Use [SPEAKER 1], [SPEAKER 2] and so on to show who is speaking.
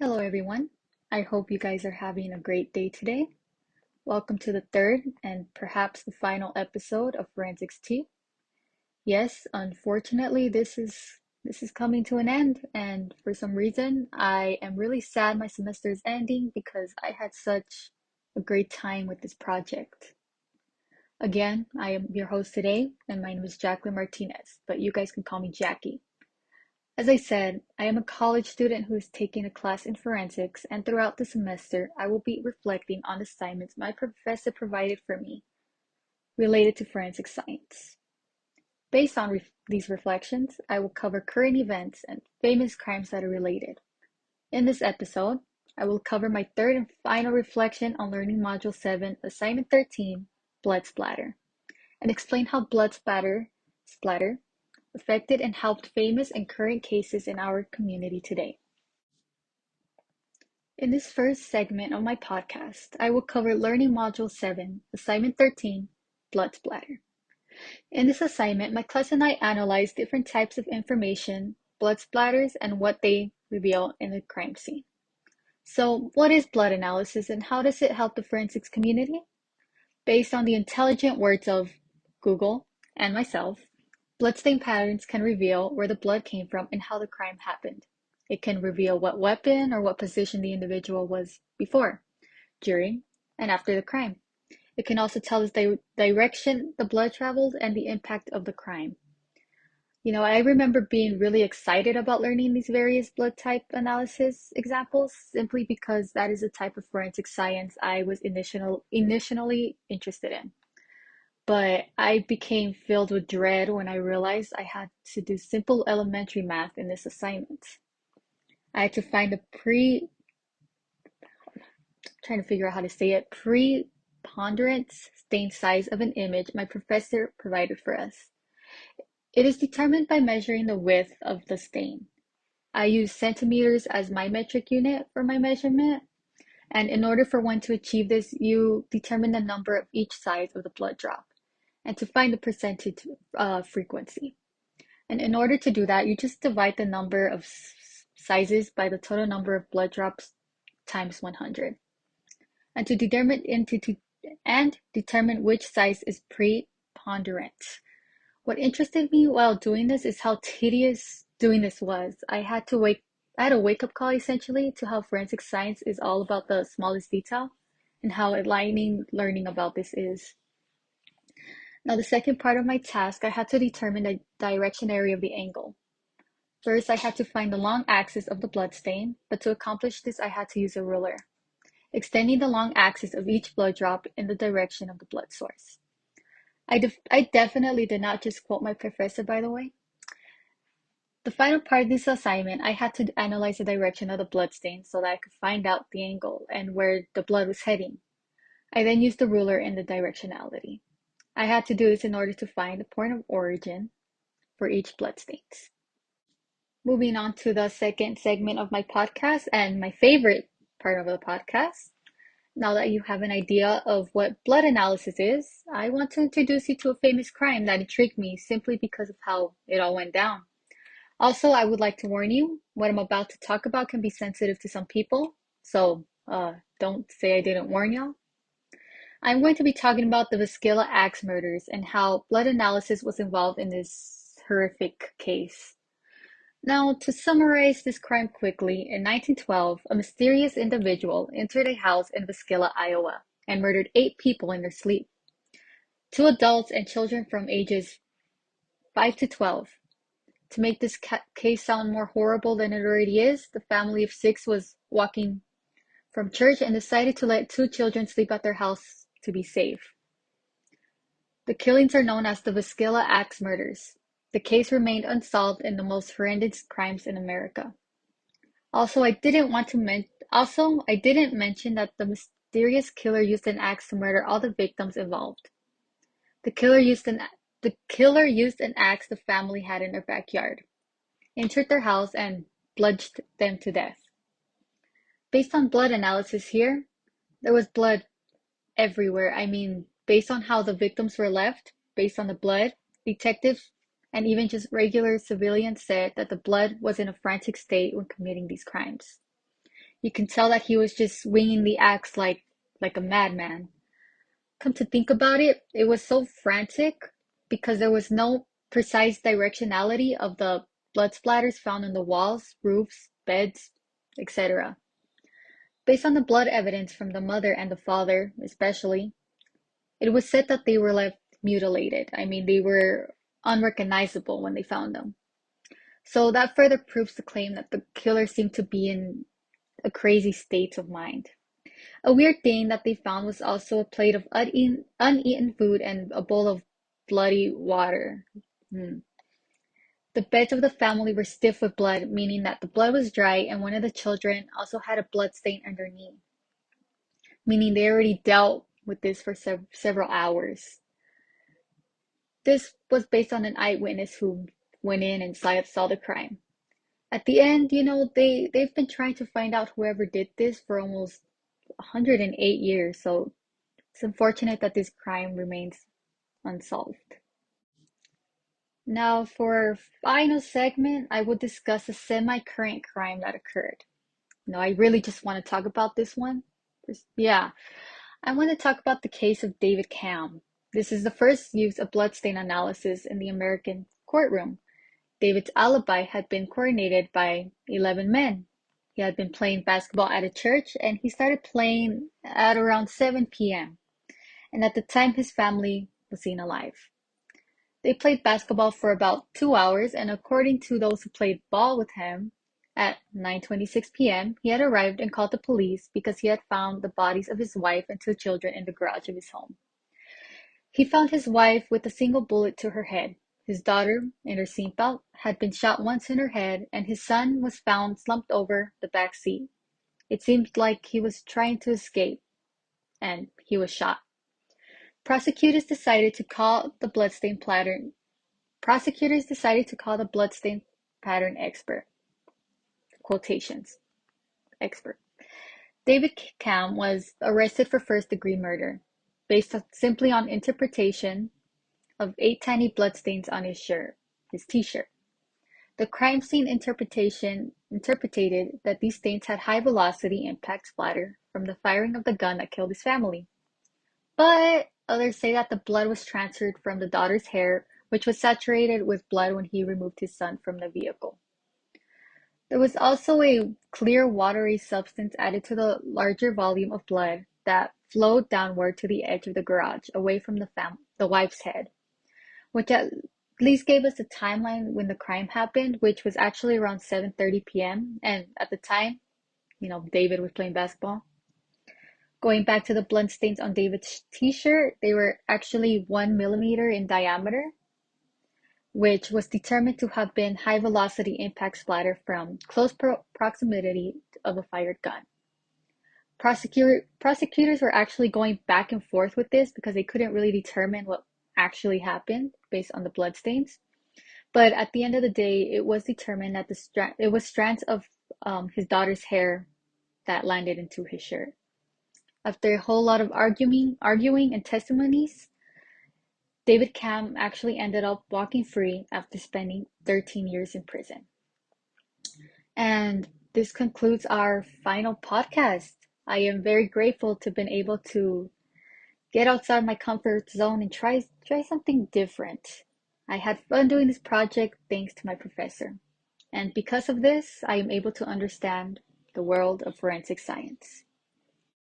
[SPEAKER 1] Hello, everyone. I hope you guys are having a great day today. Welcome to the third and perhaps the final episode of Forensics 2. Yes, unfortunately, this is coming to an end, and for some reason, I am really sad my semester is ending because I had such a great time with this project. Again, I am your host today, and my name is Jacqueline Martinez, but you guys can call me Jackie. As I said, I am a college student who is taking a class in forensics, and throughout the semester, I will be reflecting on assignments my professor provided for me related to forensic science. Based on these reflections, I will cover current events and famous crimes that are related. In this episode, I will cover my third and final reflection on Learning Module 7, Assignment 13, Blood Splatter, and explain how blood splatter affected and helped famous and current cases in our community today. In this first segment of my podcast, I will cover Learning Module 7, Assignment 13, Blood Splatter. In this assignment, my class and I analyzed different types of information, blood splatters, and what they reveal in the crime scene. So, what is blood analysis and how does it help the forensics community? Based on the intelligent words of Google and myself, bloodstain patterns can reveal where the blood came from and how the crime happened. It can reveal what weapon or what position the individual was before, during, and after the crime. It can also tell us the direction the blood traveled and the impact of the crime. I remember being really excited about learning these various blood type analysis examples simply because that is a type of forensic science I was initially interested in. But I became filled with dread when I realized I had to do simple elementary math in this assignment. I had to find the trying to figure out how to say it, preponderance stain size of an image my professor provided for us. It is determined by measuring the width of the stain. I use centimeters as my metric unit for my measurement, and in order for one to achieve this, you determine the number of each size of the blood drop, and to find the percentage frequency. And in order to do that, you just divide the number of sizes by the total number of blood drops times 100. And to determine which size is preponderant. What interested me while doing this is how tedious doing this was. I had a wake-up call essentially to how forensic science is all about the smallest detail and how enlightening learning about this is. Now, the second part of my task, I had to determine the direction area of the angle. First, I had to find the long axis of the blood stain, but to accomplish this, I had to use a ruler, extending the long axis of each blood drop in the direction of the blood source. I definitely did not just quote my professor, by the way. The final part of this assignment, I had to analyze the direction of the blood stain so that I could find out the angle and where the blood was heading. I then used the ruler in the directionality. I had to do this in order to find the point of origin for each blood stains. Moving on to the second segment of my podcast and my favorite part of the podcast. Now that you have an idea of what blood analysis is, I want to introduce you to a famous crime that intrigued me simply because of how it all went down. Also, I would like to warn you, what I'm about to talk about can be sensitive to some people, so don't say I didn't warn y'all. I'm going to be talking about the Vasquilla Axe murders and how blood analysis was involved in this horrific case. Now, to summarize this crime quickly, in 1912, a mysterious individual entered a house in Vasquilla, Iowa, and murdered 8 people in their sleep. 2 adults and children from ages 5 to 12. To make this case sound more horrible than it already is, the family of 6 was walking from church and decided to let 2 children sleep at their house to be safe. The killings are known as the Vasquilla Axe murders. The case remained unsolved and the most horrendous crimes in America. I didn't mention that the mysterious killer used an axe to murder all the victims involved. The killer used an axe the family had in their backyard, entered their house, and bludgeoned them to death. Based on blood analysis here, there was blood everywhere. I mean, based on how the victims were left, based on the blood, detectives and even just regular civilians said that the blood was in a frantic state when committing these crimes. You can tell that he was just winging the acts like a madman. Come to think about it, it was so frantic because there was no precise directionality of the blood splatters found on the walls, roofs, beds, etc. Based on the blood evidence from the mother and the father, especially, it was said that they were left mutilated. I mean, they were unrecognizable when they found them. So that further proves the claim that the killer seemed to be in a crazy state of mind. A weird thing that they found was also a plate of uneaten food and a bowl of bloody water. Hmm. The beds of the family were stiff with blood, meaning that the blood was dry, and one of the children also had a blood stain underneath, meaning they already dealt with this for several hours. This was based on an eyewitness who went in and saw the crime. At the end, they've been trying to find out whoever did this for almost 108 years, so it's unfortunate that this crime remains unsolved. Now, for our final segment, I will discuss a semi-current crime that occurred. No, I really just want to talk about this one. Yeah, I want to talk about the case of David Cam. This is the first use of bloodstain analysis in the American courtroom. David's alibi had been coordinated by 11 men. He had been playing basketball at a church and he started playing at around 7 p.m. And at the time, his family was seen alive. They played basketball for about 2 hours, and according to those who played ball with him, at 9:26 p.m., he had arrived and called the police because he had found the bodies of his wife and two children in the garage of his home. He found his wife with a single bullet to her head. His daughter, in her seatbelt, had been shot once in her head, and his son was found slumped over the back seat. It seemed like he was trying to escape, and he was shot. Prosecutors decided to call the bloodstain pattern Prosecutors decided to call the bloodstain pattern expert, quotations, expert. David Cam was arrested for first-degree murder, based simply on interpretation of 8 tiny bloodstains on his t-shirt. The crime scene interpretation interpreted that these stains had high-velocity impact splatter from the firing of the gun that killed his family. But others say that the blood was transferred from the daughter's hair, which was saturated with blood when he removed his son from the vehicle. There was also a clear watery substance added to the larger volume of blood that flowed downward to the edge of the garage, away from the wife's head, which at least gave us a timeline when the crime happened, which was actually around 7:30 p.m. And at the time, David was playing basketball. Going back to the blood stains on David's t-shirt, they were actually 1 millimeter in diameter, which was determined to have been high-velocity impact splatter from close proximity of a fired gun. Prosecutors were actually going back and forth with this because they couldn't really determine what actually happened based on the bloodstains. But at the end of the day, it was determined that it was strands of his daughter's hair that landed into his shirt. After a whole lot of arguing and testimonies, David Cam actually ended up walking free after spending 13 years in prison. And this concludes our final podcast. I am very grateful to have been able to get outside my comfort zone and try something different. I had fun doing this project thanks to my professor. And because of this, I am able to understand the world of forensic science.